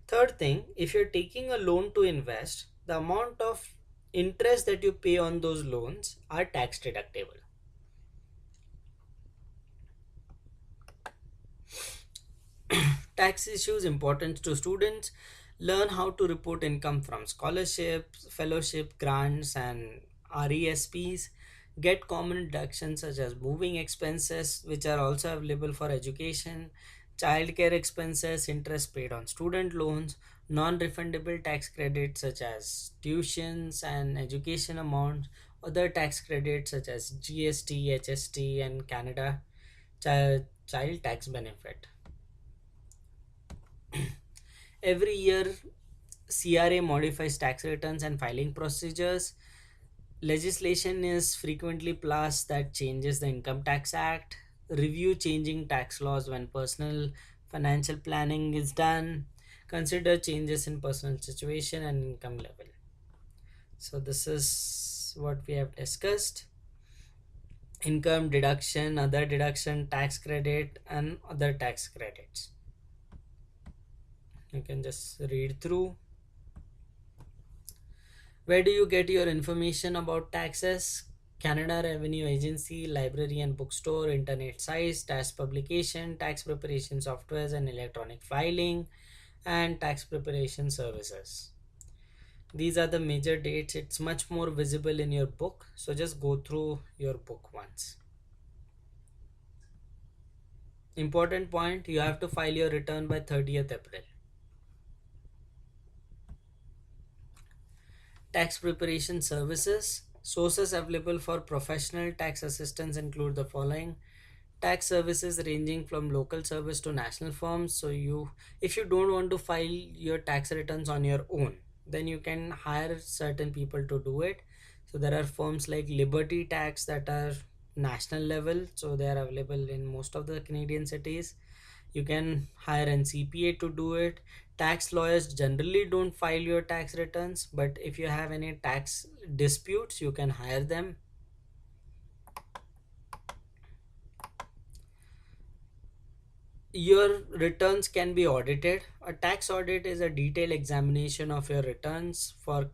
Third thing, if you're taking a loan to invest, the amount of interest that you pay on those loans are tax deductible. Tax issues important to students: learn how to report income from scholarships, fellowship, grants, and RESPs. Get common deductions such as moving expenses, which are also available for education, childcare expenses, interest paid on student loans, non-refundable tax credits such as tuitions and education amounts, other tax credits such as GST, HST, and Canada child tax benefit. Every year, CRA modifies tax returns and filing procedures. Legislation is frequently passed that changes the Income Tax Act. Review changing tax laws when personal financial planning is done. Consider changes in personal situation and income level. So, this is what we have discussed: income deduction, other deduction, tax credit, and other tax credits. You can just read through. Where do you get your information about taxes? Canada Revenue Agency, library and bookstore, internet sites, tax publication, tax preparation softwares and electronic filing, and tax preparation services. These are the major dates. It's much more visible in your book, so just go through your book once. Important point: you have to file your return by 30th April. Tax preparation services. Sources available for professional tax assistance include the following: tax services ranging from local service to national firms. So you, if you don't want to file your tax returns on your own, then you can hire certain people to do it. So there are firms like Liberty Tax that are national level, so they are available in most of the Canadian cities. You can hire an CPA to do it. Tax lawyers generally don't file your tax returns, but if you have any tax disputes, you can hire them. Your returns can be audited. A tax audit is a detailed examination of your returns for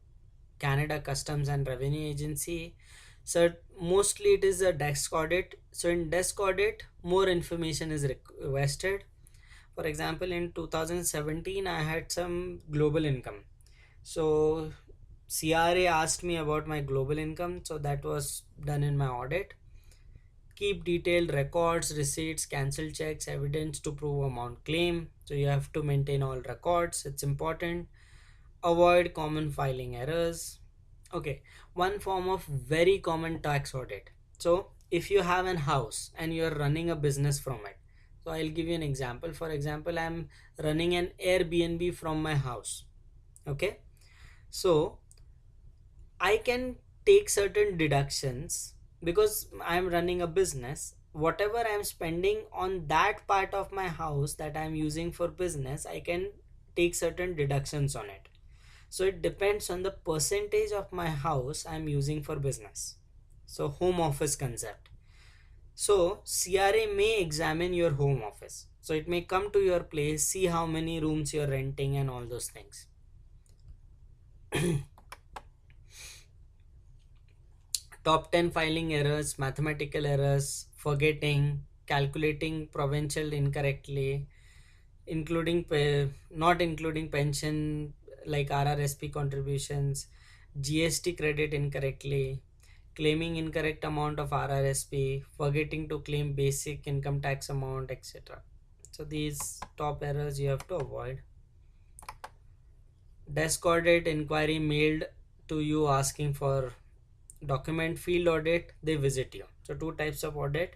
Canada Customs and Revenue Agency. So mostly it is a desk audit. So in desk audit, more information is requested. For example, in 2017, I had some global income. So CRA asked me about my global income. So that was done in my audit. Keep detailed records, receipts, cancel checks, evidence to prove amount claim. So you have to maintain all records. It's important. Avoid common filing errors. Okay, one form of very common tax audit. So if you have an house and you're running a business from it. So I'll give you an example. For example, I'm running an Airbnb from my house. Okay. So I can take certain deductions because I'm running a business. Whatever I'm spending on that part of my house that I'm using for business, I can take certain deductions on it. So it depends on the percentage of my house I'm using for business. So home office concept. So CRA may examine your home office. So it may come to your place, see how many rooms you're renting and all those things. Top 10 filing errors, mathematical errors, forgetting, calculating provincial incorrectly, not including pension like RRSP contributions, GST credit incorrectly, claiming incorrect amount of RRSP, forgetting to claim basic income tax amount, etc. So these top errors you have to avoid. Desk audit inquiry mailed to you asking for document. Field audit, they visit you. So two types of audit: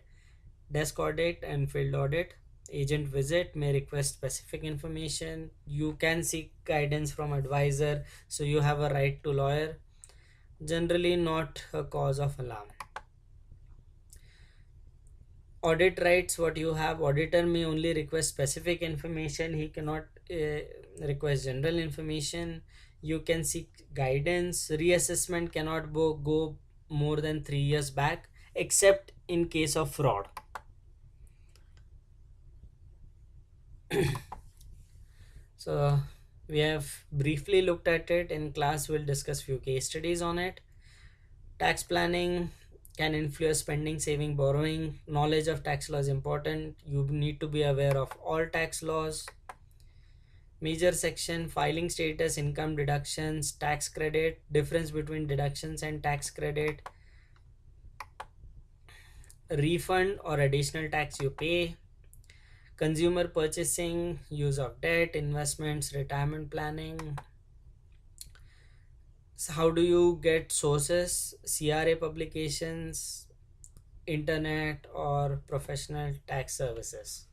desk audit and field audit. Agent visit may request specific information. You can seek guidance from advisor, so you have a right to lawyer. Generally not a cause of alarm. Audit rights, what you have: auditor may only request specific information, he cannot request general information. You can seek guidance. Reassessment cannot go more than 3 years back except in case of fraud. So we have briefly looked at it. In class we'll discuss few case studies on it. Tax planning can influence spending, saving, borrowing. Knowledge of tax law is important. You need to be aware of all tax laws. Major section: filing status, income deductions, tax credit, difference between deductions and tax credit, refund or additional tax you pay, consumer purchasing, use of debt, investments, retirement planning. So how do you get sources? CRA publications, internet, or professional tax services.